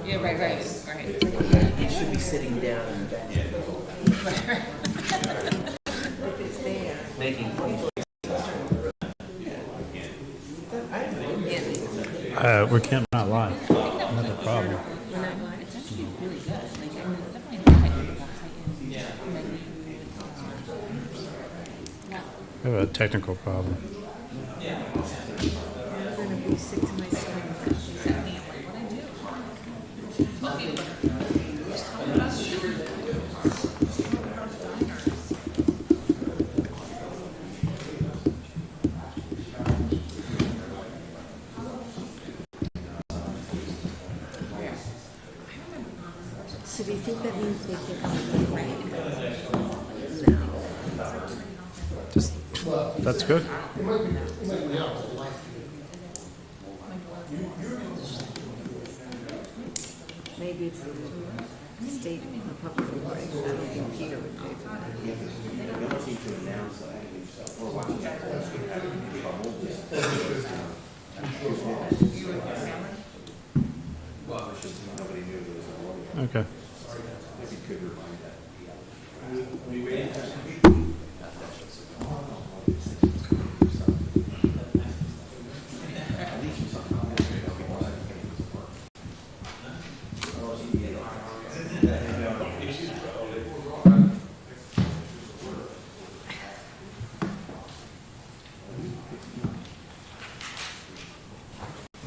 Yeah, right. It should be sitting down in the back. If it's there. Making fun. We can't not live. Not a problem. It's actually really good. Like, I mean, it's definitely We have a technical problem. I'm gonna be sick to my stomach. So do you think that means they can come rain? No. That's good. Maybe it's a state public right. I don't think Peter would pay for that. Okay.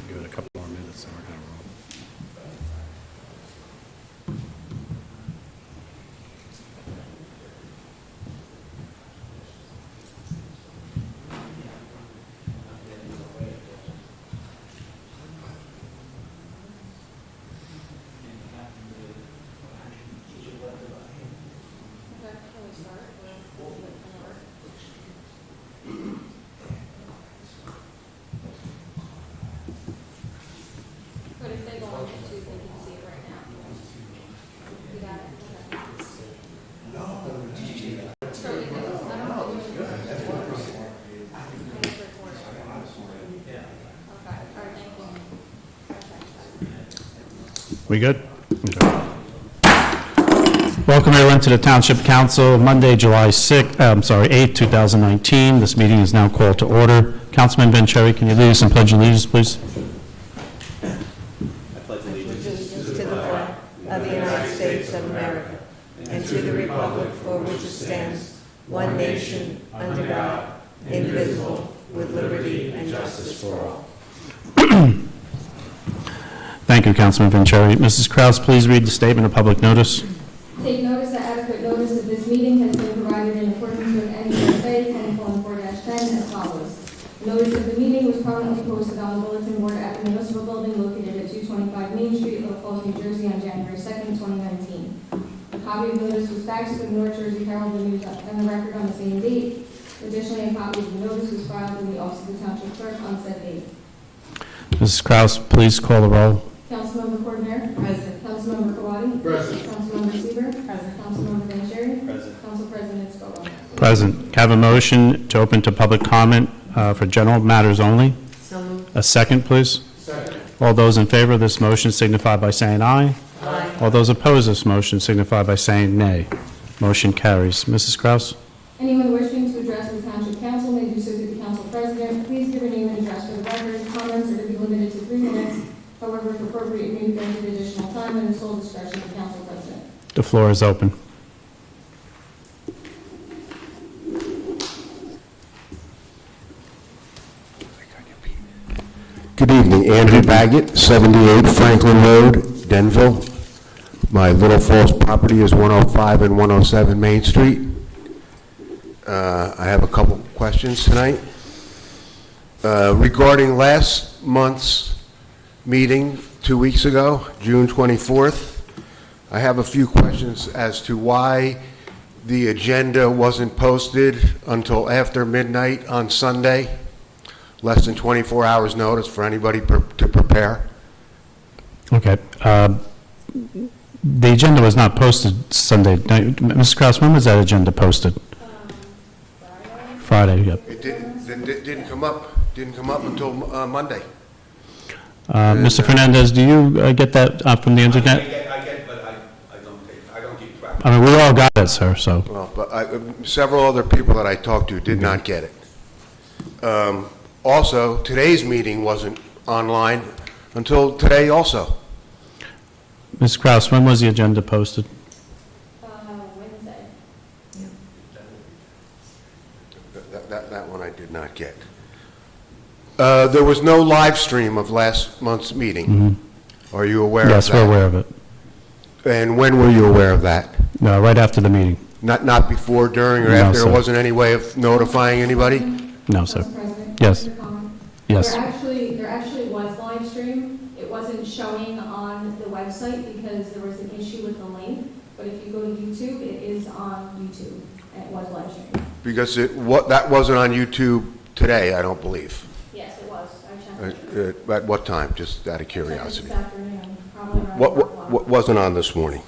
Give it a couple more minutes and we're going to roll. But if they go on YouTube, they can see it right now. You got it? We good? Okay. Welcome everyone to the Township Council, Monday, July 8th, 2019. This meeting is now called to order. Councilman Vanchery, can you lead us in pledge of allegiance, please? Allegiance to the flag of the United States of America and to the republic for which it stands, one nation, under God, indivisible, with liberty and justice for all. Thank you, Councilman Vanchery. Mrs. Kraus, please read the statement of public notice. Take notice that adequate notice of this meeting has been provided in accordance with NJSA 10:4-10 as follows. Notice of the meeting was prominently posted on the bulletin board at the municipal building located at 225 Main Street, Little Falls, New Jersey on January 2nd, 2019. A copy of the notice was faxed to the North Jersey Herald and News and the Record on the same date. Additionally, a copy of the notice was filed in the office of the Township Clerk on said date. Mrs. Kraus, please call the roll. Councilmember Cordner? Present. Councilmember Kawadi? Present. Councilmember Seaver? Present. Councilmember Vanchery? Present. Council President Scobah. Present. Can I have a motion to open to public comment for general matters only? So moved. A second, please. Second. All those in favor of this motion signify by saying aye. Aye. All those opposed to this motion signify by saying nay. Motion carries. Mrs. Kraus? Anyone wishing to address the Township Council may do so to the Council President. Please give your name and address for the record. Comments are to be limited to 3 minutes. However, if appropriate, you may be granted additional time in the sole discretion of the Council President. The floor is open. Good evening, Andrew Baggett, 78 Franklin Road, Denville. My Little Falls property is 105 and 107 Main Street. I have a couple questions tonight. Regarding last month's meeting 2 weeks ago, June 24th, I have a few questions as to why the agenda wasn't posted until after midnight on Sunday, less than 24 hours notice for anybody to prepare. Okay. The agenda was not posted Sunday night. Mrs. Kraus, when was that agenda posted? Friday, yep. It didn't come up until Monday. Mr. Fernandez, do you get that from the internet? I get, but I don't keep track. I mean, we all got it, sir, so. Well, but several other people that I talked to did not get it. Also, today's meeting wasn't online until today also. Ms. Kraus, when was the agenda posted? Wednesday. That one I did not get. There was no live stream of last month's meeting. Are you aware of that? Yes, we're aware of it. And when were you aware of that? No, right after the meeting. Not before, during, or No, after? sir. There wasn't any way of notifying anybody? No, sir. Council President? Yes. Your comment? Yes. There actually was live stream. It wasn't showing on the website because there was an issue with the link. But if you go to YouTube, it is on YouTube, and it was live streamed. Because that wasn't on YouTube today, I don't believe. Yes, it was. I checked. At what time, just out of Checked it curiosity? this afternoon, probably around 4 o'clock. What wasn't on this morning?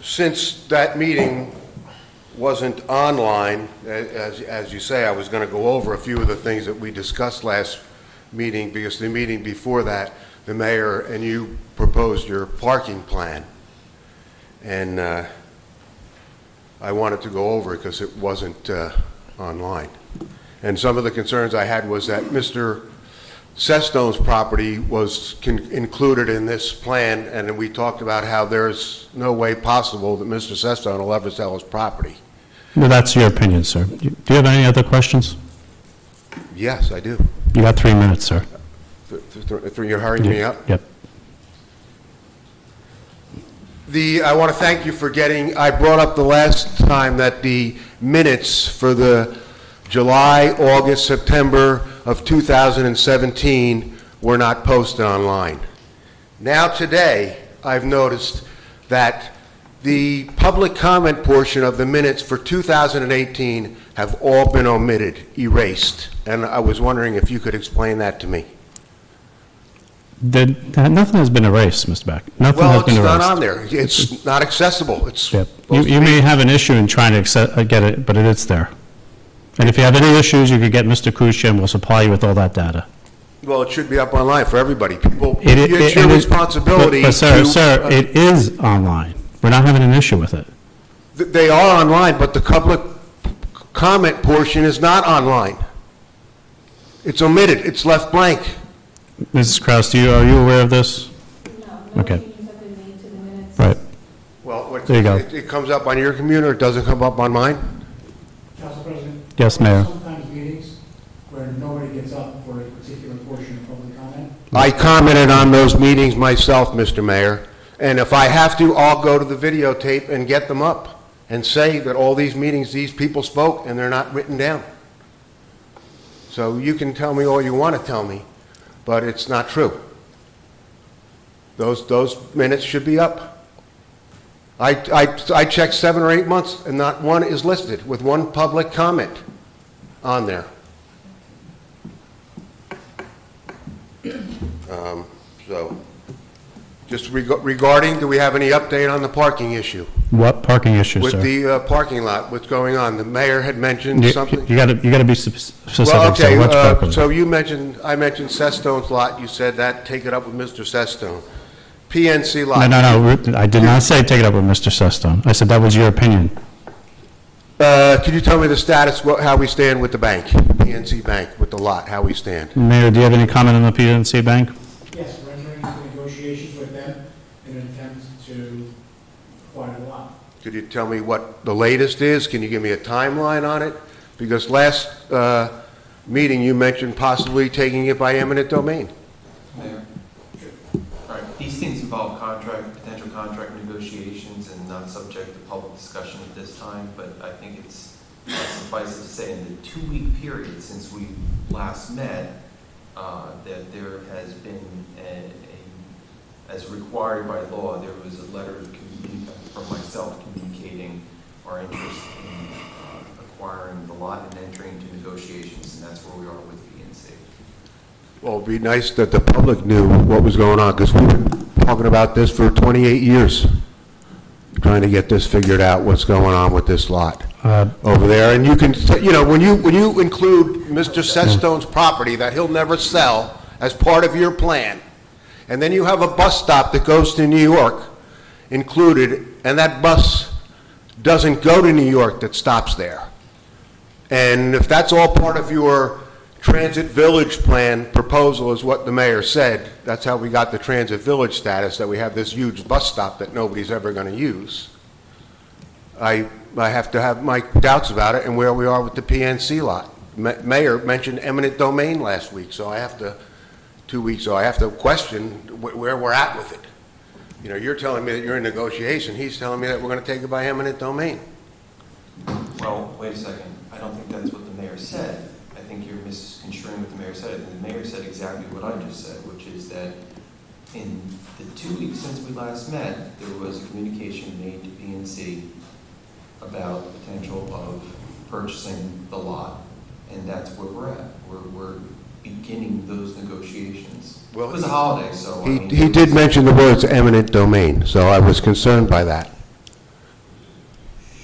Since that meeting wasn't online, as you say, I was going to go over a few of the things that we discussed last meeting, because the meeting before that, the mayor and you proposed your parking plan. And I wanted to go over it because it wasn't online. And some of the concerns I had was that Mr. Sestone's property was included in this plan, and we talked about how there's no way possible that Mr. Sestone will ever sell his property. No, that's your opinion, sir. Do you have any other questions? Yes, I do. You got 3 minutes, sir. You're hurrying me up? Yep. I want to thank you for I brought up the last time that the minutes for the July, August, September of 2017 were not posted online. Now today, I've noticed that the public comment portion of the minutes for 2018 have all been omitted, erased. And I was wondering if you could explain that to me. Nothing has been erased, Mr. Beck. Nothing Well, has been it's erased. not on there. It's not accessible. It's Yep. supposed You to may be- have an issue in trying to get it, but it's there. And if you have any issues, you could get Mr. Kusia, and we'll supply you with all that data. Well, it should be up online for everybody. People, It- it's your it- responsibility But sir, to... sir, it is online. We're not having an issue with it. They are online, but the public comment portion is not online. It's omitted. It's left blank. Mrs. Kraus, are you aware of this? No Okay. changes have been made to the minutes. Right. Well, There you go. It comes up on your computer, it doesn't come up on mine? Council President? Yes, Mayor. Sometimes meetings where nobody gets up for a particular portion of public comment. I commented on those meetings myself, Mr. Mayor, and if I have to, I'll go to the videotape and get them up and say that all these meetings, these people spoke, and they're not written down. So you can tell me all you want to tell me, but it's not true. Those minutes should be up. I checked 7 or 8 months, and not one is listed with one public comment on there. So, just regarding, do we have any update on the parking issue? What parking issue, With sir? the parking lot, what's going on? The mayor had mentioned something. You gotta be specific, Well, sir. okay, Which property? so I mentioned Sestone's lot, you said that, take it up with Mr. Sestone. PNC lot. No, I did not say take it up with Mr. Sestone. I said that was your opinion. Could you tell me the status, how we stand with the bank, PNC Bank, with the lot, how we stand? Mayor, do you have any comment on the PNC Bank? Yes, we're entering into negotiations with them in an attempt to acquire the lot. Could you tell me what the latest is? Can you give me a timeline on it? Because last meeting, you mentioned possibly taking it by eminent domain. Mayor? All right, these things involve potential contract negotiations and not subject to public discussion at this time, but I think it's suffice it to say in the 2-week period since we last met, that there has been as required by law, there was a letter from myself communicating our interest in acquiring the lot and entering into negotiations, and that's where we are with PNC. Well, it'd be nice that the public knew what was going on, because we've been talking about this for 28 years, trying to get this figured out, what's going on with this lot. over there, and you can, you know, when you include Mr. Setstone's property that he'll never sell as part of your plan, and then you have a bus stop that goes to New York included, and that bus doesn't go to New York, that stops there. And if that's all part of your transit village plan proposal, is what the mayor said, that's how we got the transit village status, that we have this huge bus stop that nobody's ever going to use. I have to have my doubts about it and where we are with the PNC lot. Mayor mentioned eminent domain last week, so I have to, 2 weeks ago, I have to question where we're at with it. You know, you're telling me that you're in negotiation, he's telling me that we're going to take it by eminent domain. Well, wait a second. I don't think that's what the mayor said. I think you're misconstruing what the mayor said. The mayor said exactly what I just said, which is that in the 2 weeks since we last met, there was a communication made to PNC about the potential of purchasing the lot, and that's where we're at. We're beginning those negotiations. Well, it was a holiday, so he did mention the words eminent domain, so I was concerned by that.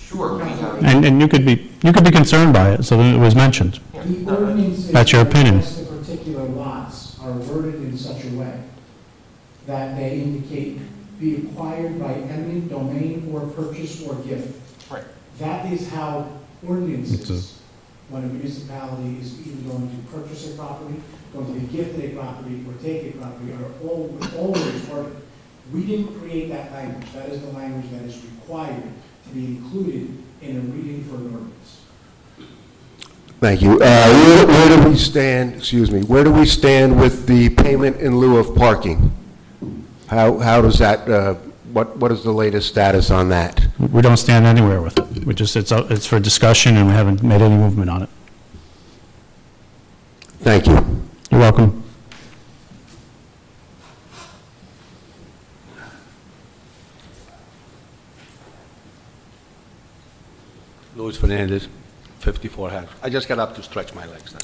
Sure, we have. And you could be concerned by it, so that it was mentioned. The ordinances That's your opinion. as to particular lots are worded in such a way that they indicate be acquired by eminent domain or purchase or gift. Right. That is how ordinances, when a municipality is either going to purchase a property, going to be gifted a property, or take a property, are always worded. We didn't create that language. That is the language that is required to be included in a reading for an ordinance. Thank you. Where do we stand, excuse me, where do we stand with the payment in lieu of parking? How does that, what is the latest status on that? We don't stand anywhere with it. We just, it's for discussion, and we haven't made any movement on it. Thank you. You're welcome. Luis Fernandez, 54 Hatch. I just got up to stretch my legs.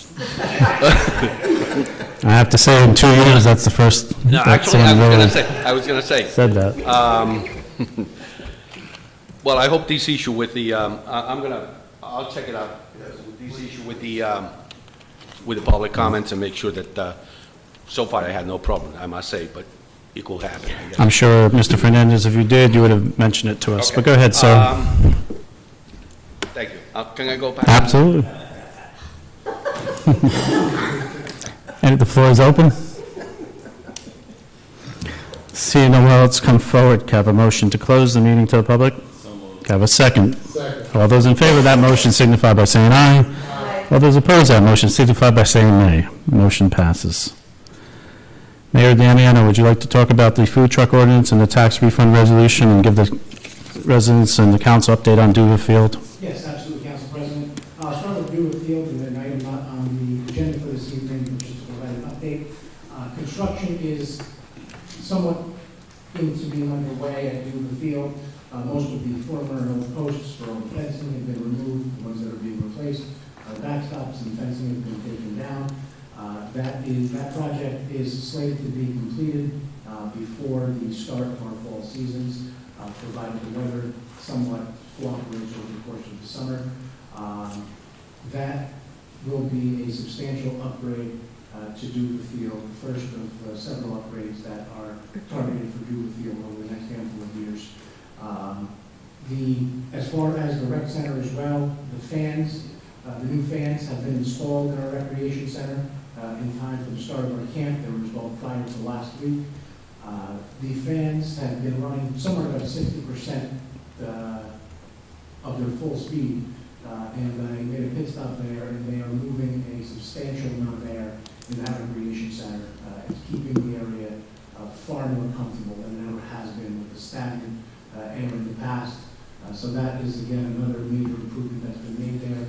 I have to say, in 2 years, that's the first. No, that actually, someone really I was going to say, said that. well, I hope this issue with the, I'll check it out. This issue with the public comments and make sure that, so far I had no problem, I must say, but it could happen, I guess. I'm sure, Mr. Fernandez, if you did, you would have mentioned it to us. Okay. But go ahead, sir. Thank you. Can I go back? Absolutely. And the floor is open. Seeing no one else come forward, can I have a motion to close the meeting to the public? Can I have a second? All those in favor of that motion signify by saying aye. Aye. All those opposed to that motion signify by saying nay. Motion passes. Mayor Damiano, would you like to talk about the food truck ordinance and the tax refund resolution and give the residents and the council update on Duvall Field? Yes, absolutely, Council President. I'll start with Duvall Field, and an item not on the agenda for this evening, which is to provide an update. Construction is somewhat into being underway at Duvall Field. Most of the former old posts for old fencing have been removed, the ones that are being replaced. Backstops and fencing have been taken down. That project is slated to be completed before the start of our fall seasons, provided the weather somewhat cooperates over the course of the summer. That will be a substantial upgrade to Duvall Field, the first of several upgrades that are targeted for Duvall Field over the next handful of years. As far as the rec center as well, the new fans have been installed in our recreation center in time for the start of our camp. They were installed prior to last week. The fans have been running somewhere about 60% of their full speed, and I made a pit stop there, and they are moving a substantial amount of air in that recreation center. It's keeping the area far more comfortable than it ever has been with the stagnant air in the past. So that is, again, another major improvement that's been made there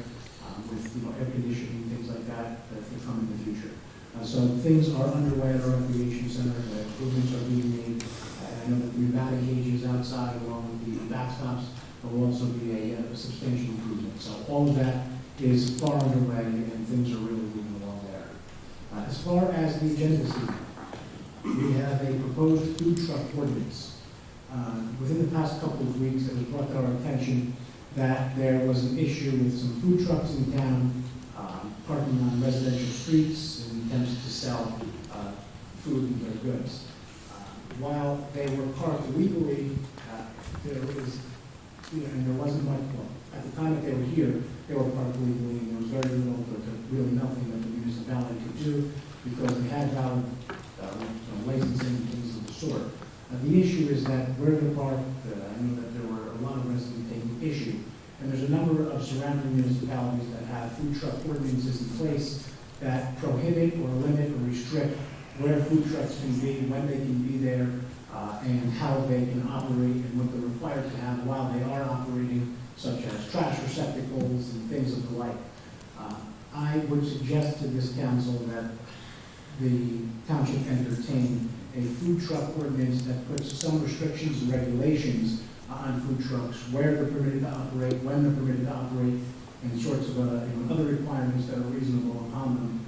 with air conditioning, things like that to come in the future. So things are underway at our recreation center. Improvements are being made. I know that the new batting cages outside along with the backstops will also be a substantial improvement. So all of that is far underway, and things are really moving along there. As far as the agenda this evening, we have a proposed food truck ordinance. Within the past couple of weeks, it was brought to our attention that there was an issue with some food trucks in town, parking on residential streets in attempts to sell food and their goods. While they were parked illegally, there was, and there wasn't much, well, at the time that they were here, they were parked illegally, and there was very little, but really nothing that the municipality could do, because they had valid licensing and things of the sort. The issue is that where they're parked, I know that there were a lot of residents taking issue, and there's a number of surrounding municipalities that have food truck ordinances in place that prohibit or limit or restrict where food trucks can be, when they can be there, and how they can operate, and what they're required to have while they are operating, such as trash receptacles and things of the like. I would suggest to this council that the township entertain a food truck ordinance that puts some restrictions and regulations on food trucks, where they're permitted to operate, when they're permitted to operate, and sorts of other requirements that are reasonable upon them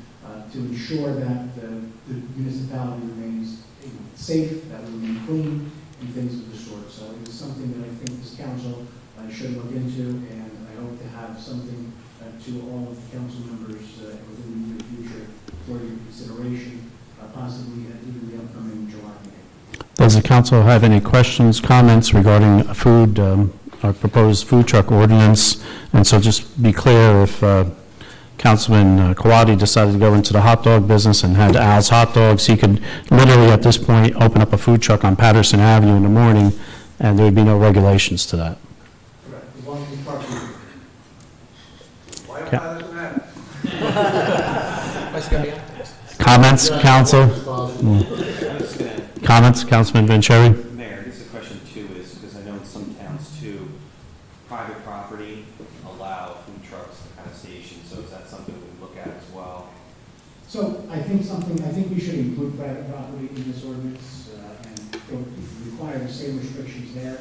to ensure that the municipality remains safe, that we remain clean, and things of the sort. So it is something that I think this council should look into, and I hope to have something to all of the council members within the near future for your consideration, possibly at even the upcoming July meeting. Does the council have any questions, comments regarding food, our proposed food truck ordinance? And so just be clear, if Councilman Kawadi decided to go into the hot dog business and had Al's Hot Dogs, he could literally at this point open up a food truck on Patterson Avenue in the morning, and there would be no regulations to that. Correct, as long as it's parking. Why Okay. doesn't that? What's going to be? Comments, council? Comments, Councilman Vanchery? Mayor, I guess the question too is, because I know in some towns too, private property allow food trucks to kind of station, so is that something we look at as well? So I think we should include private property in this ordinance and require the same restrictions there.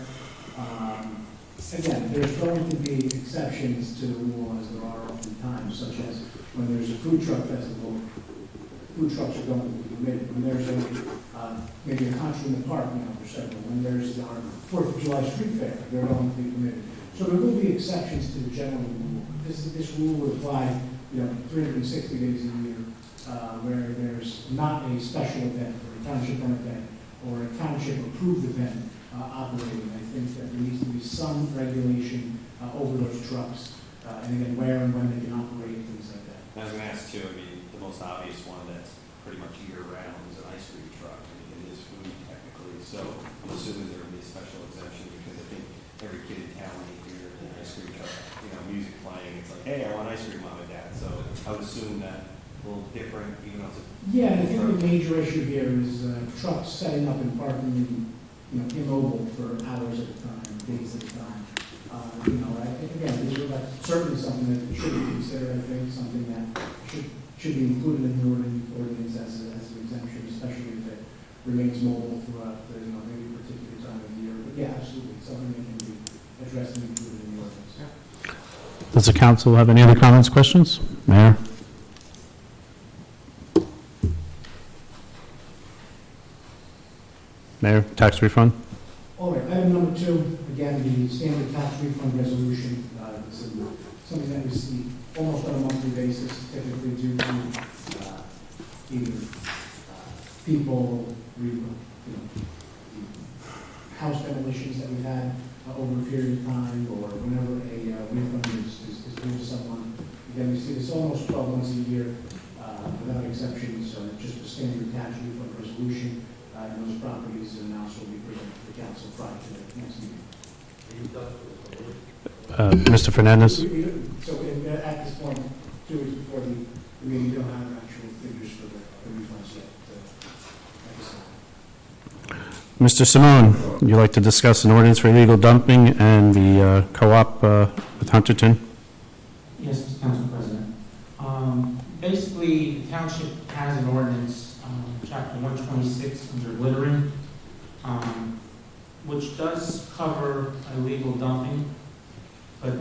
Again, there's going to be exceptions to the rule as there are oftentimes, such as when there's a food truck festival, food trucks are going to be permitted. When there's maybe a concert in the park, for several. When there's our 4th of July street fair, they're going to be permitted. So there will be exceptions to the general rule. This rule would apply, 360 days a year, where there's not a special event or a township event or a township approved event operating. I think that there needs to be some regulation over those trucks, and again, where and when they can operate, things like that. I was going to ask too, the most obvious one that's pretty much year-round is an ice cream truck. It is food technically, so I'm assuming there would be a special exemption, because I think every kid in town, when you hear an ice cream truck, music playing, it's like, hey, I want ice cream, Mom and Dad. So I would assume that a little different, even though it's a... Yeah, I think the major issue here is trucks setting up and parking, immobile for hours at a time, days at a time. I think, again, that's certainly something that should be considered, I think, something that should be included in the ordinance as an exemption, especially if it remains mobile throughout maybe a particular time of the year. But yeah, absolutely, something that can be addressed and included in the ordinance. Does the council have any other comments, questions? Mayor? Mayor, tax refund? All right, item number 2, again, the standard tax refund resolution. This is something that we see almost on a monthly basis, typically due to either people, house demolitions that we've had over a period of time, or whenever a refund is due to someone. Again, we see this almost 12 months a year without exceptions, just a standard tax refund resolution. And those properties and also will be presented to the council prior to the next meeting. Mr. Fernandez? So at this point, 2 weeks before the meeting, we don't have actual figures for the refunds yet at this time. Mr. Simone, would you like to discuss an ordinance for illegal dumping and the co-op with Hunterton? Yes, Mr. Council President. Basically, the township has an ordinance, chapter 126, under littering, which does cover illegal dumping, but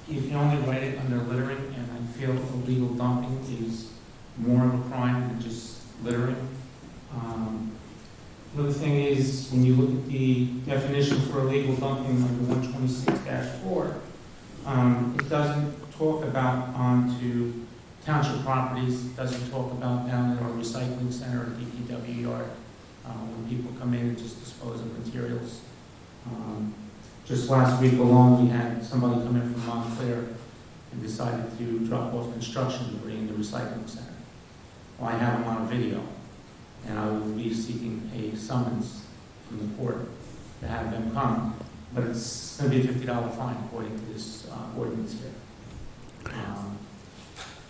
you can only write it under littering, and I feel illegal dumping is more of a crime than just littering. Another thing is, is, when you look at the definition for illegal dumping under 126-4, it doesn't talk about onto township properties, it doesn't talk about down at our recycling center or DPW yard, when people come in and just dispose of materials. Just last week alone, we had somebody come in from Montclair and decided to drop off construction debris in the recycling center. Well, I have them on video, and I will be seeking a summons from the court to have them come, but it's going to be a $50 fine according to this ordinance here.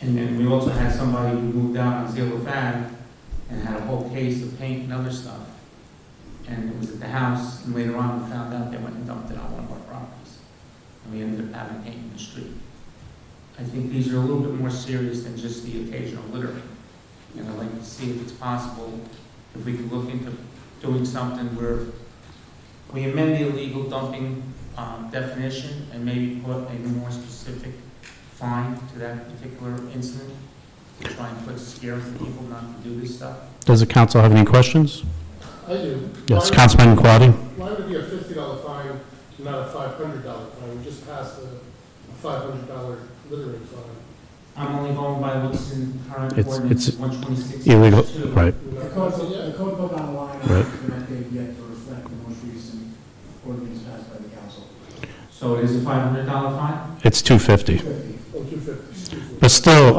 And then we also had somebody who moved out on Zero Ave and had a whole case of paint and other stuff. And it was at the house, and later on we found out they went and dumped it on one of our properties. And we ended up having paint in the street. I think these are a little bit more serious than just the occasional littering. And I'd like to see if it's possible, if we could look into doing something where we amend the illegal dumping definition and maybe put a more specific fine to that particular incident, to try and put scare for people not to do this stuff. Does the council have any questions? I do. Yes, Councilman Quaddi. Why would it be a $50 fine, not a $500 fine? We just passed a $500 littering fine. I'm only going by what's in current It's ordinance 126. illegal, right? The code book online Right. has been updated yet to reflect the most recent ordinance passed by the council. So it is a $500 fine? It's $250. 50. Oh, 250, excuse me. But still,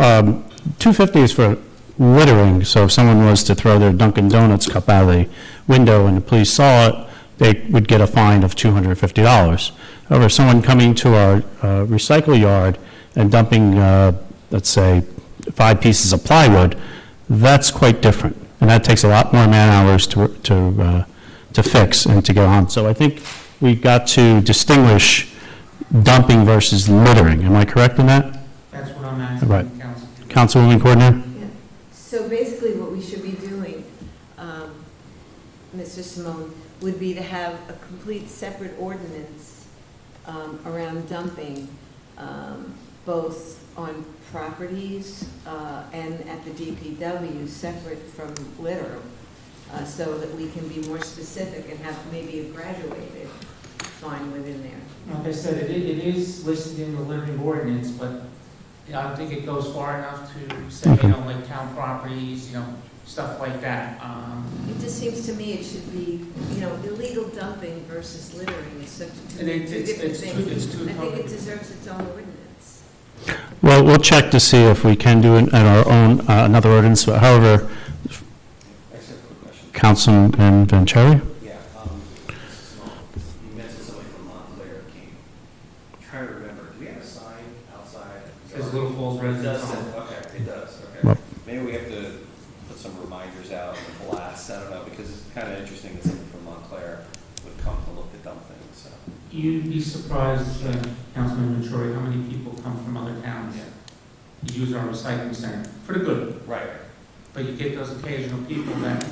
$250 is for littering, so if someone was to throw their Dunkin' Donuts cup out of the window and the police saw it, they would get a fine of $250. However, someone coming to our recycle yard and dumping, let's say, 5 pieces of plywood, that's quite different. And that takes a lot more man-hours to fix and to go on. So I think we've got to distinguish dumping versus littering. Am I correct in that? That's what I'm asking Right. the council. Councilwoman Coordinator? Yeah. So basically what we should be doing, Mr. Simone, would be to have a complete separate ordinance around dumping, both on properties and at the DPW, separate from litter, so that we can be more specific and have maybe a graduated fine within there. Like I said, it is listed in the littering ordinance, but I don't think it goes far enough to say, Okay. like town properties, stuff like that. It just seems to me it should be, illegal dumping versus littering is such two And different it's things. two I think totally- it deserves its own ordinance. Well, we'll check to see if we can do it at our own, another ordinance. However, I just have a quick question. Councilman Vanchery? Yeah, you mentioned somebody from Montclair came. I'm trying to remember, do we have a sign outside? Says Little Falls It Residence does, Home. okay, it does, okay. Well- Maybe we have to put some reminders out and blast, I don't know, because it's kind of interesting that somebody from Montclair would come to look at dump things, so. You'd be surprised, Councilman Ventura, how many people come from other towns to use our recycling center, for the good. Right. But you get those occasional people that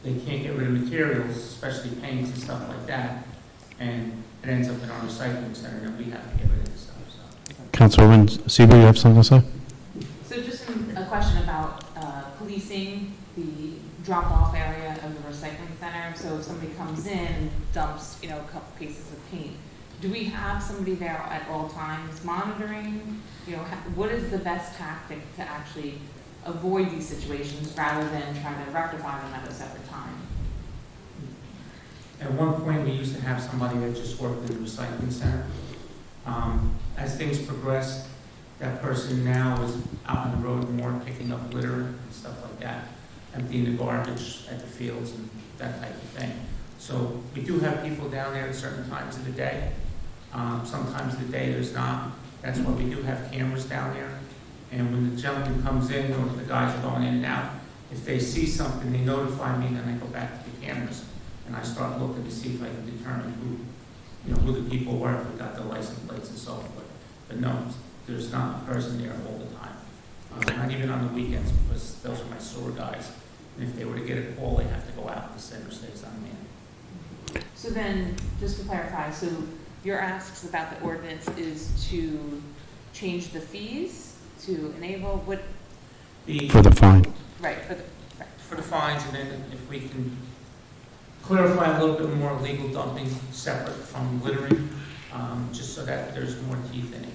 they can't get rid of materials, especially paints and stuff like that, and it ends up in our recycling center, and we have to get rid of the stuff, so. Councilwoman Seaver, you have something to say? So just a question about policing the drop-off area of the recycling center. So if somebody comes in and dumps, a couple pieces of paint, do we have somebody there at all times monitoring? What is the best tactic to actually avoid these situations rather than trying to rectify them at a separate time? At one point, we used to have somebody that just worked in the recycling center. As things progressed, that person now is out on the road more, picking up litter and stuff like that, emptying the garbage at the fields and that type of thing. So we do have people down there at certain times of the day. Sometimes the day there's not. That's why we do have cameras down there. And when the gentleman comes in, or the guys are going in and out, if they see something, they notify me, then I go back to the cameras and I start looking to see if I can determine who the people were, if we got the license plates and so forth. But no, there's not a person there all the time. Not even on the weekends, because those are my sewer guys. And if they were to get a call, they have to go out, the center stays unmanned. So then, just to clarify, so your asks about the ordinance is to change the fees, to enable what? For the fine. Right, For the fines, and then if we can clarify a little bit more legal dumping separate from littering, just so that there's more teeth in it.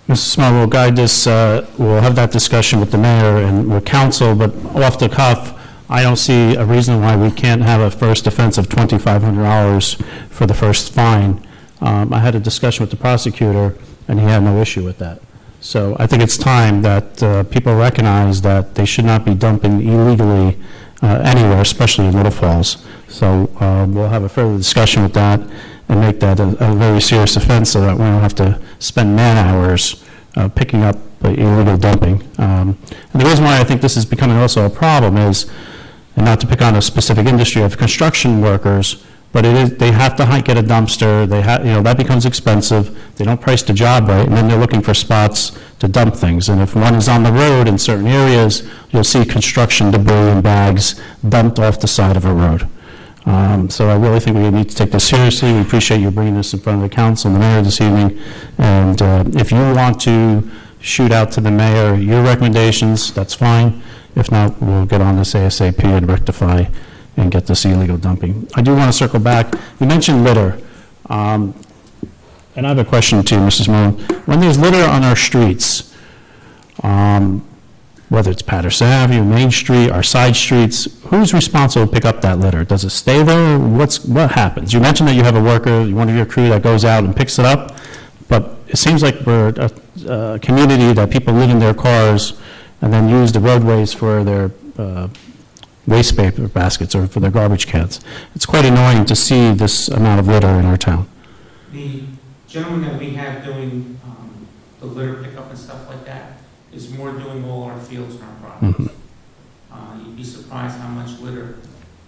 Mrs. Smart will guide this, we'll have that discussion with the mayor and with council, but off the cuff, I don't see a reason why we can't have a first offense of $2,500 for the first fine. I had a discussion with the prosecutor, and he had no issue with that. So I think it's time that people recognize that they should not be dumping illegally anywhere, especially in Little Falls. So we'll have a further discussion with that and make that a very serious offense so that we don't have to spend man-hours picking up illegal dumping. And the reason why I think this is becoming also a problem is, and not to pick on a specific industry of construction workers, but it is, they have to get a dumpster, that becomes expensive, they don't price the job right, and then they're looking for spots to dump things. And if one is on the road in certain areas, you'll see construction debris and bags dumped off the side of a road. So I really think we need to take this seriously. We appreciate you bringing this in front of the council and the mayor this evening. And if you want to shoot out to the mayor your recommendations, that's fine. If not, we'll get on this ASAP and rectify and get this illegal dumping. I do want to circle back. You mentioned litter. And I have a question to you, Mrs. Moon. When there's litter on our streets, whether it's Patterson Avenue, Main Street, our side streets, who's responsible to pick up that litter? Does it stay there? What happens? You mentioned that you have a worker, one of your crew that goes out and picks it up, but it seems like we're a community that people live in their cars and then use the roadways for their waste paper baskets or for their garbage cans. It's quite annoying to see this amount of litter in our town. The gentleman that we have doing the litter pickup and stuff like that is more doing all our fields and our properties. You'd be surprised how much litter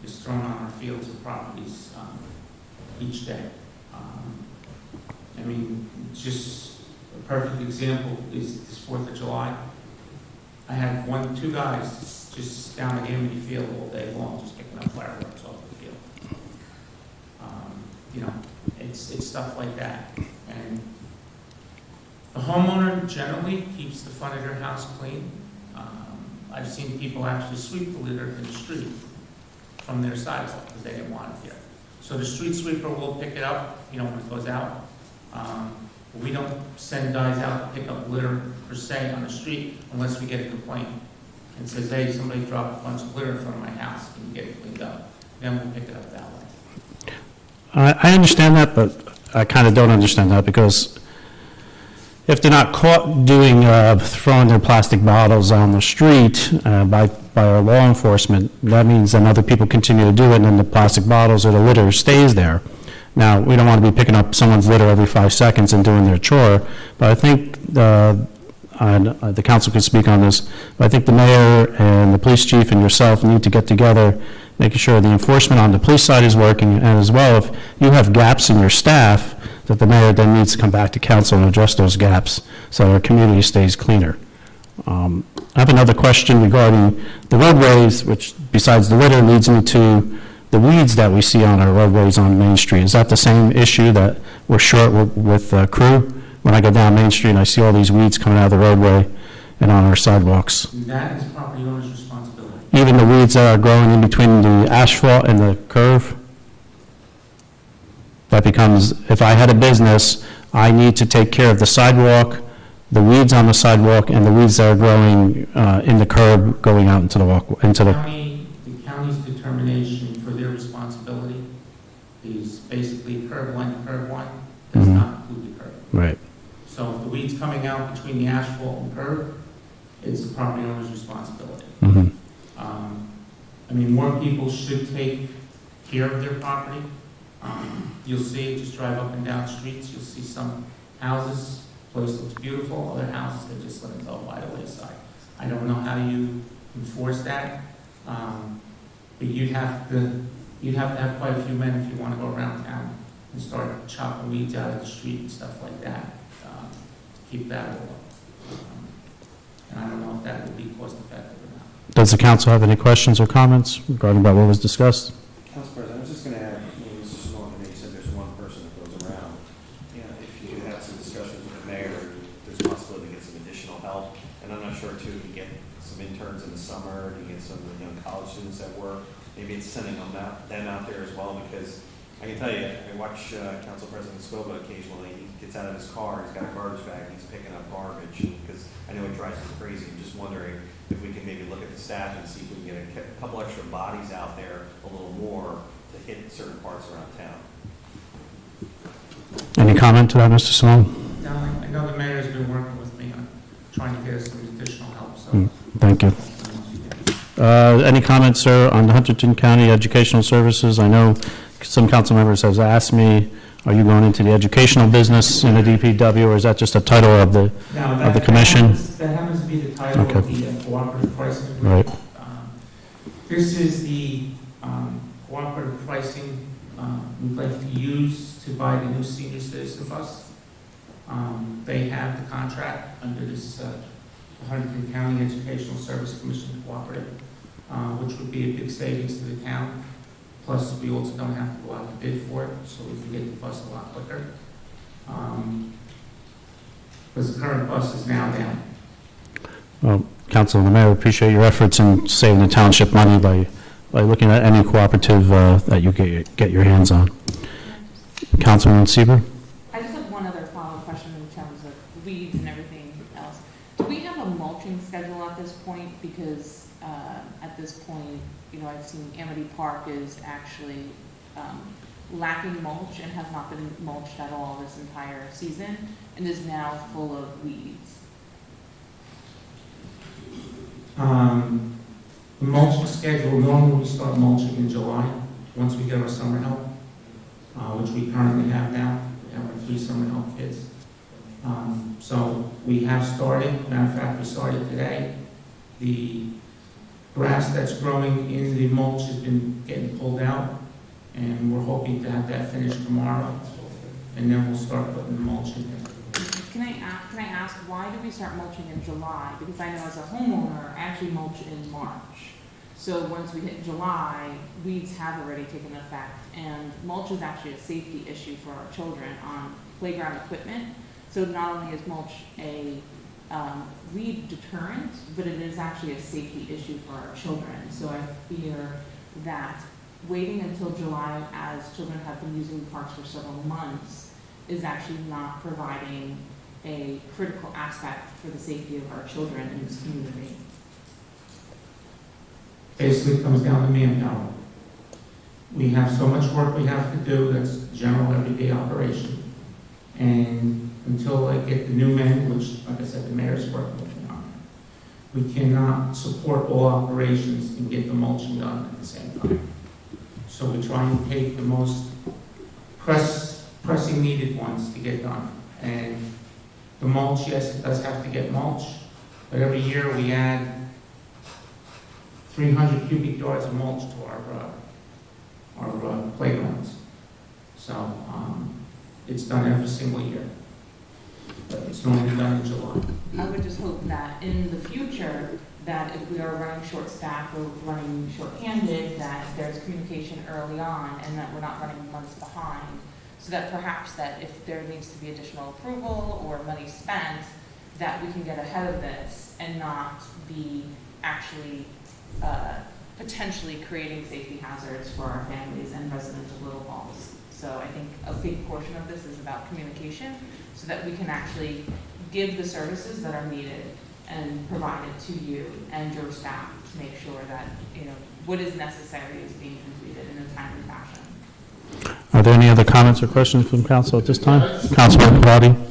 is thrown on our fields and properties each day. I mean, just a perfect example is this 4th of July. I had two guys just down at Amity Field all day long, just picking up fireworks off the field. It's stuff like that. And the homeowner generally keeps the front of their house clean. I've seen people actually sweep the litter in the street from their sidewalk because they didn't want it there. So the street sweeper will pick it up, when it goes out. We don't send guys out to pick up litter per se on the street unless we get a complaint and says, hey, somebody dropped a bunch of litter in front of my house, can you get it cleaned up? Then we'll pick it up that way. I understand that, but I kind of don't understand that because if they're not caught doing, throwing their plastic bottles on the street by our law enforcement, that means then other people continue to do it and then the plastic bottles or the litter stays there. Now, we don't want to be picking up someone's litter every 5 seconds and doing their chore, but I think the council could speak on this, but I think the mayor and the police chief and yourself need to get together, making sure the enforcement on the police side is working, and as well, if you have gaps in your staff, that the mayor then needs to come back to council and address those gaps so our community stays cleaner. I have another question regarding the roadways, which besides the litter leads me to the weeds that we see on our roadways on Main Street. Is that the same issue that we're short with crew? When I go down Main Street and I see all these weeds coming out of the roadway and on our sidewalks. That is property owner's responsibility. Even the weeds that are growing in between the asphalt and the curve? That becomes, if I had a business, I need to take care of the sidewalk, the weeds on the sidewalk, and the weeds that are growing in the curb going out into the walk, into the... The county's determination for their responsibility is basically curb one, does not include the curb. Right. So if the weeds coming out between the asphalt and curb, it's the property owner's responsibility. I mean, more people should take care of their property. You'll see it, just drive up and down streets, you'll see some houses, place looks beautiful, other houses, they just let it go by the wayside. I don't know how you enforce that, but you'd have to have quite a few men if you want to go around town and start chopping weeds out of the street and stuff like that. Keep that all up. And I don't know if that would be cost effective or not. Does the council have any questions or comments regarding about what was discussed? Council President, I was just going to add, Mr. Small, you said there's one person that goes around. If you could have some discussions with the mayor, there's a possibility to get some additional help. And I'm not sure, too, if you get some interns in the summer, you get some young college students that work, maybe it's sending them out there as well, because I can tell you, I watch Council President Scoba occasionally. He gets out of his car, he's got a garbage bag, and he's picking up garbage, because I know it drives him crazy. I'm just wondering if we can maybe look at the staff and see if we can get a couple extra bodies out there, a little more, to hit certain parts around town. Any comment to that, Mr. Simone? No, I know the mayor's been working with me on trying to get us some additional help, so. Thank you. Any comments, sir, on the Huntington County Educational Services? I know some council members have asked me, are you going into the educational business in the DPW, or is that just a title of the commission? That happens to be the title of the cooperative pricing agreement. Right. This is the cooperative pricing we'd like to use to buy the new senior citizen bus. They have the contract under this Huntington County Educational Service Commission Cooperative, which would be a big savings to the town. Plus, we also don't have to go out to bid for it, so we can get the bus a lot quicker. Because the current bus is now down. Well, Council and the Mayor, appreciate your efforts in saving the township money by looking at any cooperative that you get your hands on. Councilman Sieber? I just have one other follow-up question in terms of weeds and everything else. Do we have a mulching schedule at this point? Because at this point, you know, I've seen Amity Park is actually lacking mulch and has not been mulched at all this entire season and is now full of weeds. The mulching schedule, normally we start mulching in July, once we get our summer help, which we currently have now. We have our 3 summer help kids. So we have started, matter of fact, we started today. The grass that's growing in the mulch has been getting pulled out, and we're hoping to have that finished tomorrow, and then we'll start putting the mulch in there. Can I ask why do we start mulching in July? Because I know as a homeowner, I actually mulch in March. So once we hit July, weeds have already taken effect, and mulch is actually a safety issue for our children on playground equipment. So not only is mulch a weed deterrent, but it is actually a safety issue for our children. So I fear that waiting until July, as children have been using the parks for several months, is actually not providing a critical aspect for the safety of our children in this community. Basically, it comes down to manpower. We have so much work we have to do that's general everyday operation. And until I get the new men, which, like I said, the mayor's working with me on, we cannot support all operations and get the mulching done at the same time. So we try and take the most pressing needed ones to get done. And the mulch, yes, it does have to get mulched, but every year we add 300 cubic yards of mulch to our playgrounds. So it's done every single year, but it's normally done in July. I would just hope that in the future, that if we are running short-staffed or running short-handed, that there's communication early on and that we're not running months behind, so that perhaps that if there needs to be additional approval or money spent, that we can get ahead of this and not be actually potentially creating safety hazards for our families and residents of Little Falls. So I think a big portion of this is about communication so that we can actually give the services that are needed and provide it to you and your staff to make sure that, you know, what is necessary is being completed in a timely fashion. Are there any other comments or questions from council at this time? Councilman Quaddi?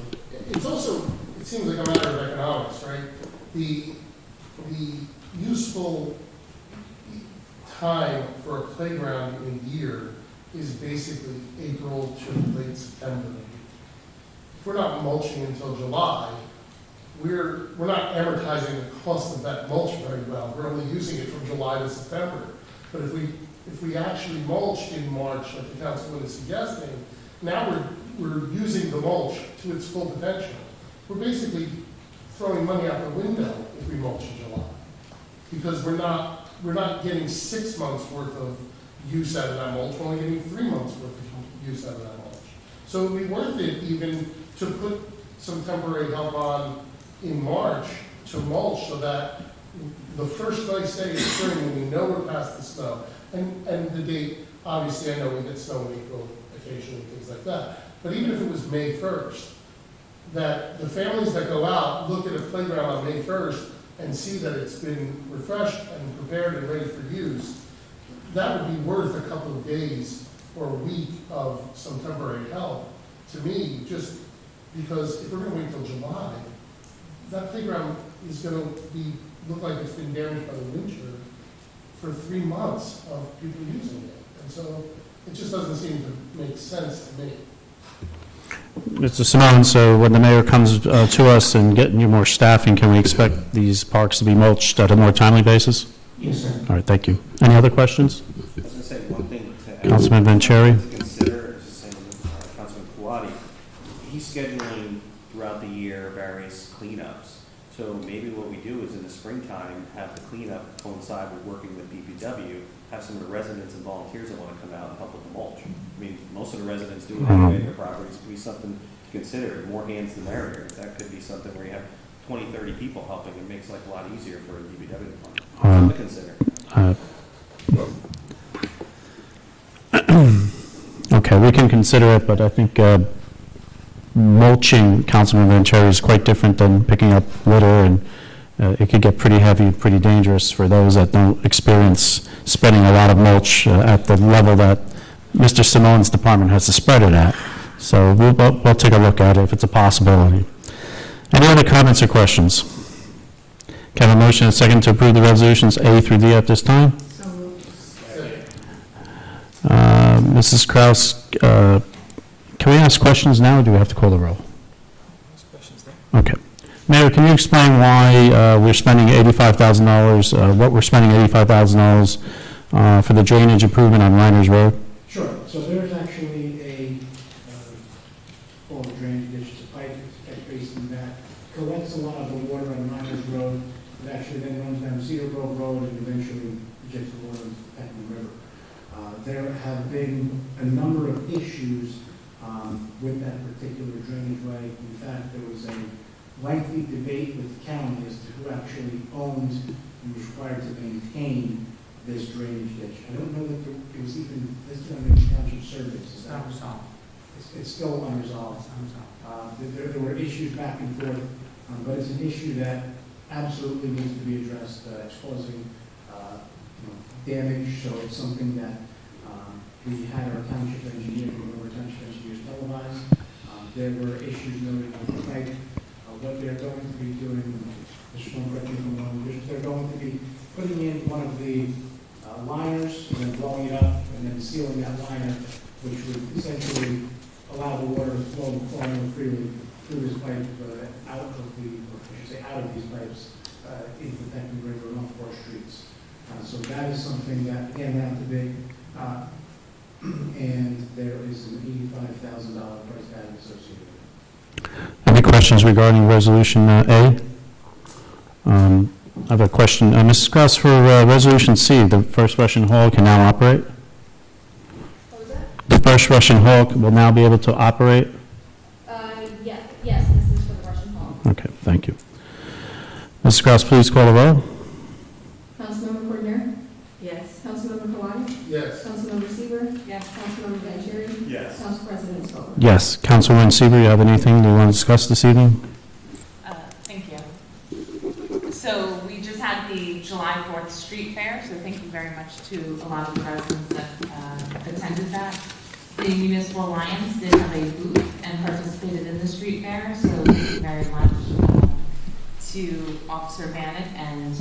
It's also, it seems like a matter of economics, right? The useful time for a playground in a year is basically April to late September. If we're not mulching until July, we're not amortizing the cost of that mulch very well. We're only using it from July to September. But if we actually mulch in March, like the councilman is suggesting, now we're using the mulch to its full potential. We're basically throwing money out the window if we mulch in July, because we're not getting 6 months worth of use out of that mulch. We're only getting 3 months worth of use out of that mulch. So it'd be worth it even to put some temporary help on in March to mulch, so that the first nice day of spring, when we know we're past the snow, and the date, obviously, I know we get snow in April occasionally, things like that, but even if it was May 1st, that the families that go out look at a playground on May 1st and see that it's been refreshed and prepared and ready for use, that would be worth a couple of days or a week of some temporary help to me, just because if we're gonna wait till July, that playground is gonna look like it's been damaged by the winter for 3 months of people using it. And so it just doesn't seem to make sense to me. Mr. Simone, so when the mayor comes to us and getting you more staffing, can we expect these parks to be mulched at a more timely basis? Yes, sir. All right, thank you. Any other questions? I was going to say one thing to add. Councilman Vanchery? To consider, is the same with Councilman Kulati. He's scheduling throughout the year various cleanups. So maybe what we do is in the springtime, have the cleanup coincide with working with DPW, have some of the residents and volunteers that want to come out and help with the mulch. I mean, most of the residents do it anyway in their properties. It could be something to consider. More hands the merrier. That could be something where you have 20, 30 people helping. It makes life a lot easier for a DPW department. Something to consider. Okay, we can consider it, but I think mulching, Councilman Vanchery, is quite different than picking up litter, and it could get pretty heavy, pretty dangerous for those that don't experience spreading a lot of mulch at the level that Mr. Simone's department has to spread it at. So we'll take a look at it if it's a possibility. Any other comments or questions? Can I have a motion and a second to approve the resolutions A through D at this time? So moved. Mrs. Kraus, can we ask questions now, or do we have to call the roll? Questions there? Okay. Mayor, can you explain why we're spending $85,000, what we're spending $85,000 for the drainage improvement on Reiner's Road? Sure. So there's actually a drainage ditch, it's a pipe, catch basin that collects a lot of the water on Miners Road. It actually then runs down Cedar Grove Road and eventually gets the water into the Peckham River. There have been a number of issues with that particular drainage way. In fact, there was a lengthy debate with the county as to who actually owned and was required to maintain this drainage ditch. I don't know that it was even listed on the township surveys. It's not resolved. It's still unresolved. There were issues back and forth, but it's an issue that absolutely needs to be addressed. It's causing damage, so it's something that we had our township engineer, our township engineers televised. There were issues noted on the site. What they're going to be doing, Mr. Stone, correct me if I'm wrong, they're going to be putting in one of the liners and then blowing it up and then sealing that liner, which would essentially allow the water to flow more freely through this pipe out of these pipes into the Peckham River and off 4th Streets. So that is something that, again, we have to bid, and there is an $85,000 price tag associated with it. Any questions regarding Resolution A? I have a question. Mrs. Kraus, for Resolution C, the First Russian Hall can now operate? What was that? The First Russian Hall will now be able to operate? Yes, this is for the Russian Hall. Okay, thank you. Mrs. Kraus, please call the roll. Councilmember Cordner? Yes. Councilmember Kawadi? Yes. Councilmember Seaver? Yes. Councilmember Vanchery? Yes. Council President Scobah? Yes. Councilwoman Seaver, you have anything you want to discuss this evening? Thank you. So we just had the July 4th street fair, so thank you very much to a lot of the residents that attended that. The Municipal Alliance did have a booth and participated in the street fair, so thank you very much to Officer Bannock and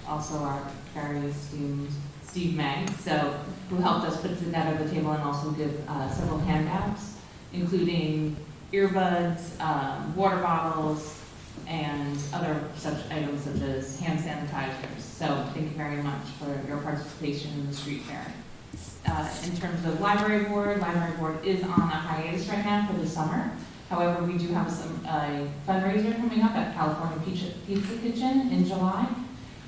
also our very esteemed Steve May, who helped us put together the table and also give several handouts, including earbuds, water bottles, and other such items such as hand sanitizers. So thank you very much for your participation in the street fair. In terms of Library Board is on a hiatus right now for the summer. However, we do have a fundraiser coming up at California Pizza Kitchen in July.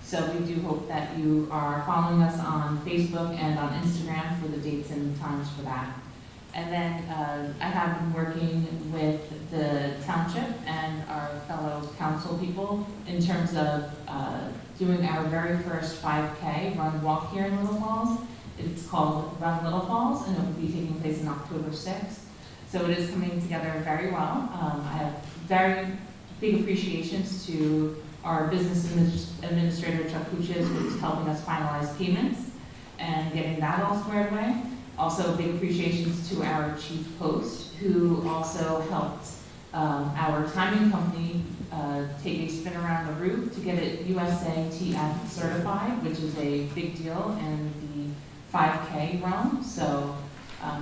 So we do hope that you are following us on Facebook and on Instagram for the dates and times for that. And then I have been working with the Township and our fellow council people in terms of doing our very first 5K run walk here in Little Falls. It's called Run Little Falls, and it will be taking place on October 6th. So it is coming together very well. I have very big appreciations to our business administrator, Chuck Kuchis, who's helping us finalize payments and getting that all squared away. Also, big appreciations to our chief post, who also helped our timing company take a spin around the roof to get it USATF certified, which is a big deal in the 5K realm. So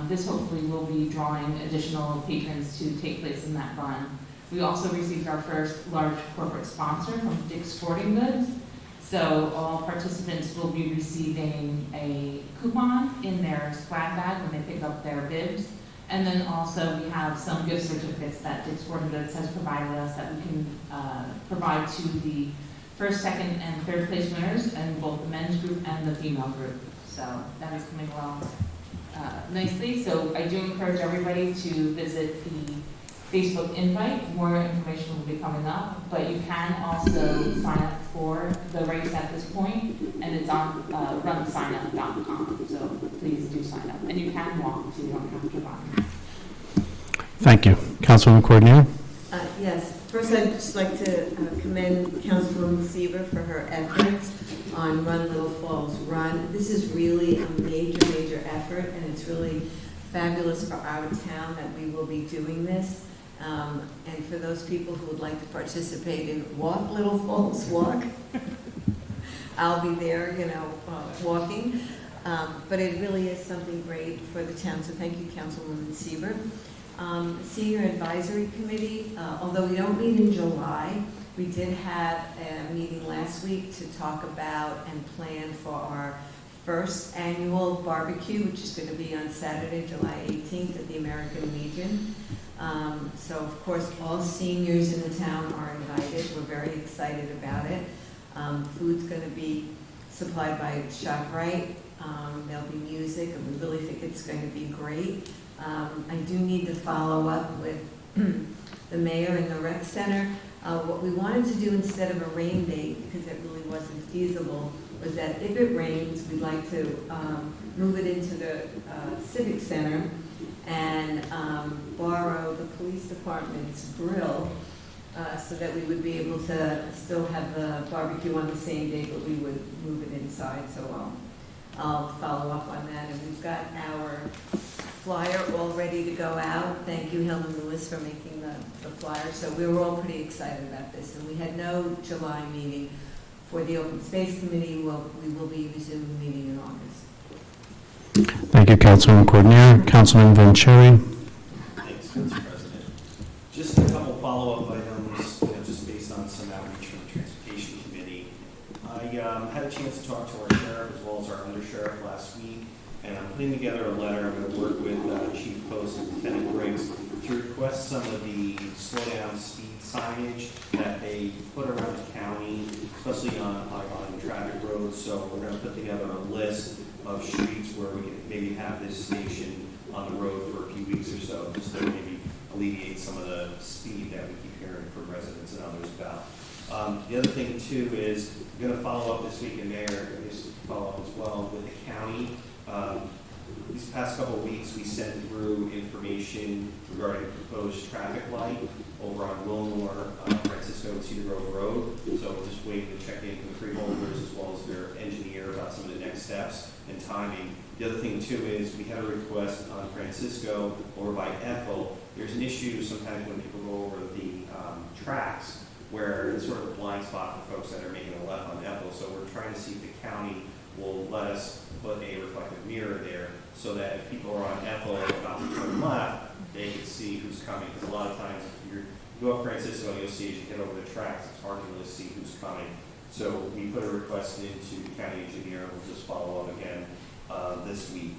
this hopefully will be drawing additional patrons to take place in that run. We also received our first large corporate sponsor from Dick's Sporting Goods. So all participants will be receiving a coupon in their swag bag when they pick up their bibs. And then also we have some gift certificates that Dick's Sporting Goods has provided us that we can provide to the first, second, and third place winners in both the men's group and the female group. So that is coming along nicely. So I do encourage everybody to visit the Facebook invite. More information will be coming up, but you can also sign up for the race at this point, and it's on runsignup.com. So please do sign up, and you can walk, so you don't have to run. Thank you. Councilwoman Coordinator? Yes, first I'd just like to commend Councilwoman Seaver for her efforts on Run Little Falls Run. This is really a major, major effort, and it's really fabulous for our town that we will be doing this. And for those people who would like to participate in Walk Little Falls Walk, I'll be there, walking. But it really is something great for the town, so thank you, Councilwoman Seaver. Senior Advisory Committee, although we don't meet in July, we did have a meeting last week to talk about and plan for our first annual barbecue, which is going to be on Saturday, July 18th at the American Legion. So, of course, all seniors in the town are invited. We're very excited about it. Food's going to be supplied by ShopRite. There'll be music, and we really think it's going to be great. I do need to follow up with the mayor and the rec center. What we wanted to do instead of a rain date, because it really wasn't feasible, was that if it rains, we'd like to move it into the Civic Center and borrow the police department's grill so that we would be able to still have the barbecue on the same day, but we would move it inside. So I'll follow up on that. And we've got our flyer all ready to go out. Thank you, Helen Lewis, for making the flyer. So we were all pretty excited about this. And we had no July meeting for the Open Space Committee. We will be resuming the meeting in August. Thank you, Councilwoman Coordinator. Councilman Vanchery? Thanks, Mr. President. Just a couple follow-up items, just based on some outreach from the Transportation Committee. I had a chance to talk to our sheriff as well as our undersheriff last week, and I'm putting together a letter. I'm going to work with Chief Post and Lieutenant Briggs to request some of the slow-down speed signage that they put around the county, especially on high-volume traffic roads. So we're going to put together a list of streets where we can maybe have this station on the road for a few weeks or so, just to maybe alleviate some of the speed that we keep hearing from residents and others about. The other thing too is I'm going to follow up this week, and Mayor, I guess follow up as well with the county. These past couple of weeks, we sent through information regarding proposed traffic light over on Wilmore, Francisco, and Cedar Grove Road. So we're just waiting to check in with the freeholders as well as their engineer about some of the next steps and timing. The other thing too is we had a request on Francisco over by Ethel. There's an issue sometimes when people go over the tracks where it's sort of a blind spot for folks that are making a left on Ethel. So we're trying to see if the county will let us put a reflective mirror there so that if people are on Ethel about to turn left, they can see who's coming. Because a lot of times if you go up Francisco, you'll see as you get over the tracks, it's hard to really see who's coming. So we put a request into the county engineer. We'll just follow up again this week.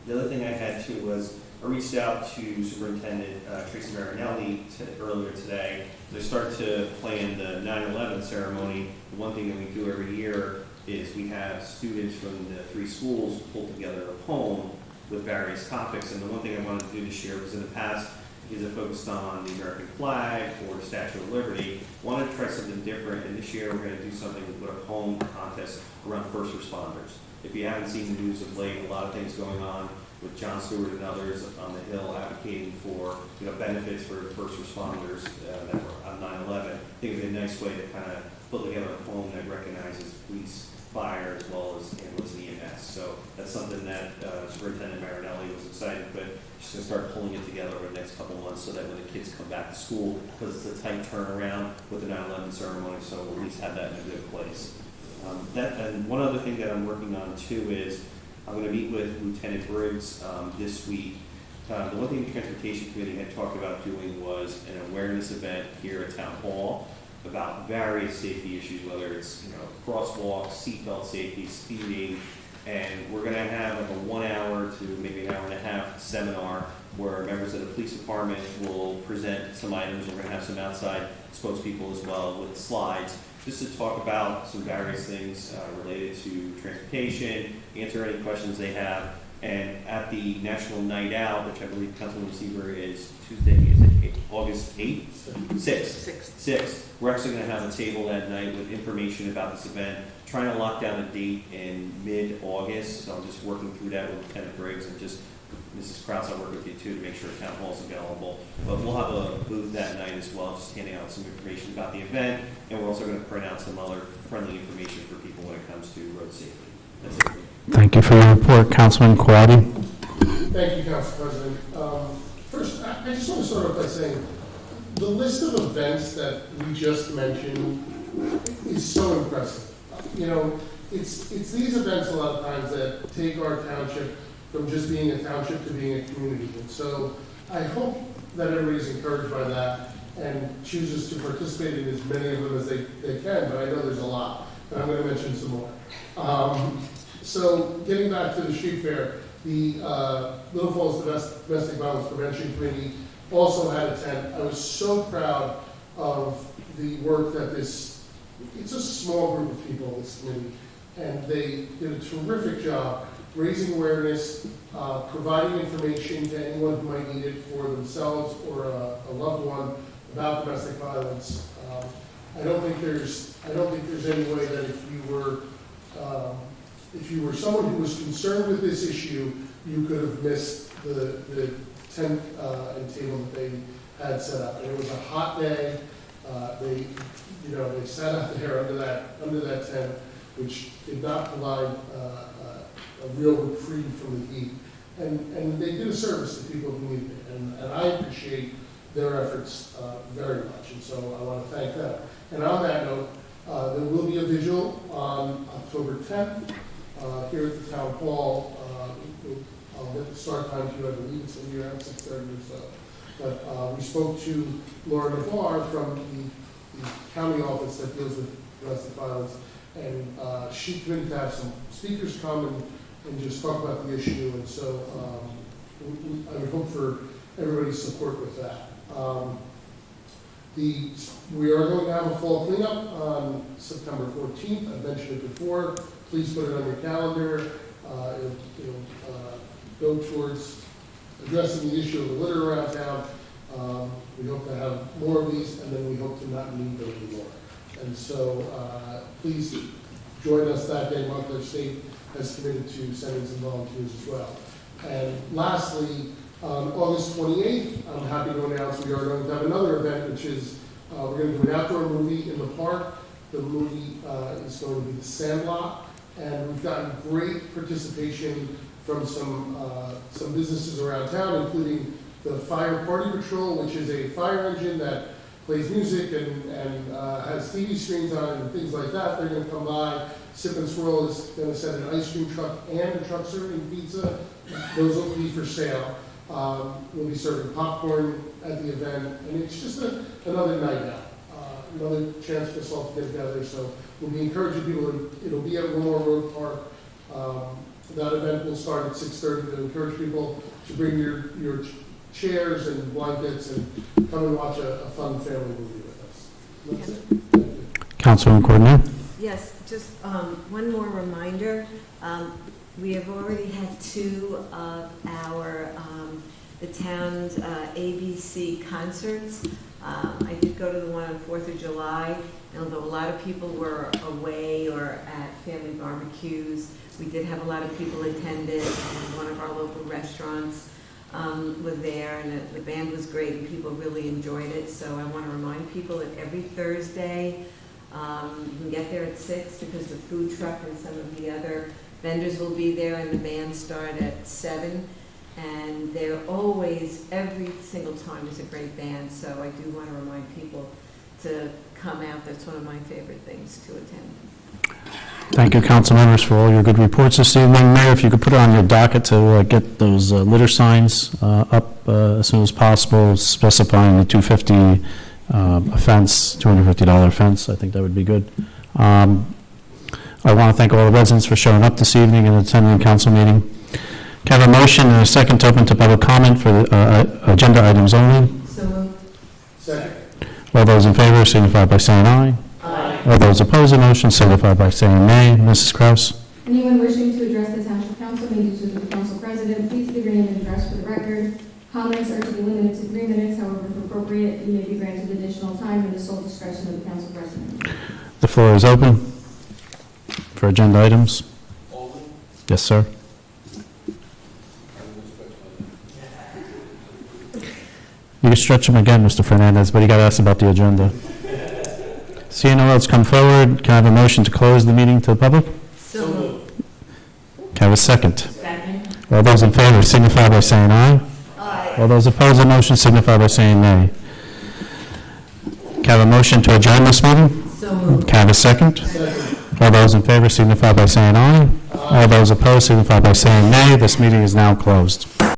The other thing I had too was I reached out to Superintendent Tracy Marinelli earlier today. They start to plan the 9/11 ceremony. The one thing that we do every year is we have students from the 3 schools pull together a poem with various topics. And the one thing I wanted to do this year was in the past, is it focused on the American flag or the Statue of Liberty? Wanted to try something different, and this year we're going to do something with a poem contest around first responders. If you haven't seen the news of late, a lot of things going on with John Stewart and others on the Hill advocating for benefits for first responders that were on 9/11. I think it'd be a nice way to kind of put together a poem that recognizes police, fire, as well as ambulance and EMS. So that's something that Superintendent Marinelli was excited, but she's going to start pulling it together over the next couple of months so that when the kids come back to school, because it's a tight turnaround with the 9/11 ceremony, so we'll at least have that in a good place. And one other thing that I'm working on too is I'm going to meet with Lieutenant Briggs this week. The one thing the Transportation Committee had talked about doing was an awareness event here at Town Hall about various safety issues, whether it's crosswalks, seatbelt safety, speeding, and we're going to have like a 1 hour to maybe an hour and a half seminar where members of the police department will present some items. We're going to have some outside spokespeople as well with slides, just to talk about some various things related to transportation, answer any questions they have. And at the National Night Out, which I believe Councilman Seaver is Tuesday, is it August 8th? 6th. We're actually going to have a table that night with information about this event, trying to lock down a date in mid-August. So I'm just working through that with Lieutenant Briggs and just Mrs. Krause, I'll work with you too to make sure Town Hall is available. But we'll have a booth that night as well, just handing out some information about the event, and we're also going to print out some other friendly information for people when it comes to road safety. That's it. Thank you for your report, Councilman Quaddi. Thank you, Council President. First, I just want to start off by saying the list of events that we just mentioned is so impressive. It's these events a lot of times that take our township from just being a township to being a community. And so I hope that everybody's encouraged by that and chooses to participate in as many of them as they can, but I know there's a lot, and I'm going to mention some more. So getting back to the street fair, the Little Falls Domestic Violence Prevention Committee also had a tent. I was so proud of the work that it's a small group of people, this committee, and they did a terrific job raising awareness, providing information to anyone who might need it for themselves or a loved one about domestic violence. I don't think there's any way that if you were someone who was concerned with this issue, you could have missed the tent and table that they had set up. And it was a hot day. They sat out there under that tent, which did not provide a real reprieve from the heat. And they did a service to people who needed it. And I appreciate their efforts very much. And so I want to thank them. And on that note, there will be a vigil on October 10th here at the Town Hall. I'll get the start time to you. I believe it's going to be around 6:30 or so. But we spoke to Laura Navarre from the county office that deals with domestic violence, and she committed to have some speakers come and just talk about the issue. And so I would hope for everybody's support with that. We are going to have a fall cleanup on September 14th. I mentioned it before. Please put it on your calendar. It'll go towards addressing the issue of the litter around town. We hope to have more of these, and then we hope to not need them anymore. And so please join us that day. Montclair State has committed to sending some volunteers as well. And lastly, on August 28th, I'm happy to announce we are going to have another event, which is we're going to do an outdoor movie in the park. The movie is going to be The Sandlot, and we've gotten great participation from some businesses around town, including the Fire Party Patrol, which is a fire engine that plays music and has TV screens on it and things like that. They're going to come by. Sip and Swirl is going to send an ice cream truck and a truck serving pizza. Those will be for sale. We'll be serving popcorn at the event, and it's just another night out, another chance for us all to get together. So we'll be encouraging people. It'll be at Wilmore Road Park. That event will start at 6:30 to encourage people to bring your chairs and blankets and come and watch a fun family movie with us. That's it. Thank you. Councilman Coordinator. Yes, just one more reminder. We have already had two of our the town's ABC concerts. I did go to the one on 4th of July, and although a lot of people were away or at family barbecues, we did have a lot of people attended, and one of our local restaurants was there, and the band was great, and people really enjoyed it. So I want to remind people that every Thursday, you can get there at 6 because the food truck and some of the other vendors will be there, and the band start at 7. And they're always, every single time, is a great band. So I do want to remind people to come out. That's one of my favorite things to attend. Thank you, council members, for all your good reports this evening. Mayor, if you could put it on your docket to get those litter signs up as soon as possible, specifying the $250 offense, $250 offense, I think that would be good. I want to thank all the residents for showing up this evening and attending the council meeting. Can I have a motion and a second to open to public comment for agenda items only? So moved. Second. All those in favor signify by saying aye. Aye. All those opposed to the motion signify by saying nay. Mrs. Kraus? Anyone wishing to address the Township Council may do so to the Council President. Please give your name and address for the record. Comments are to be limited to 3 minutes. However, if appropriate, you may be granted additional time in the sole discretion of the Council President. The floor is open for agenda items. Yes, sir. You can stretch them again, Mr. Fernandez, but you got to ask about the agenda. Seeing no one else come forward, can I have a motion to close the meeting to the public? So moved. Can I have a second? Second. All those in favor signify by saying aye. Aye. All those opposed to the motion signify by saying nay. Can I have a motion to adjourn this meeting? So moved. Can I have a second? All those in favor signify by saying aye. All those opposed signify by saying nay. This meeting is now closed.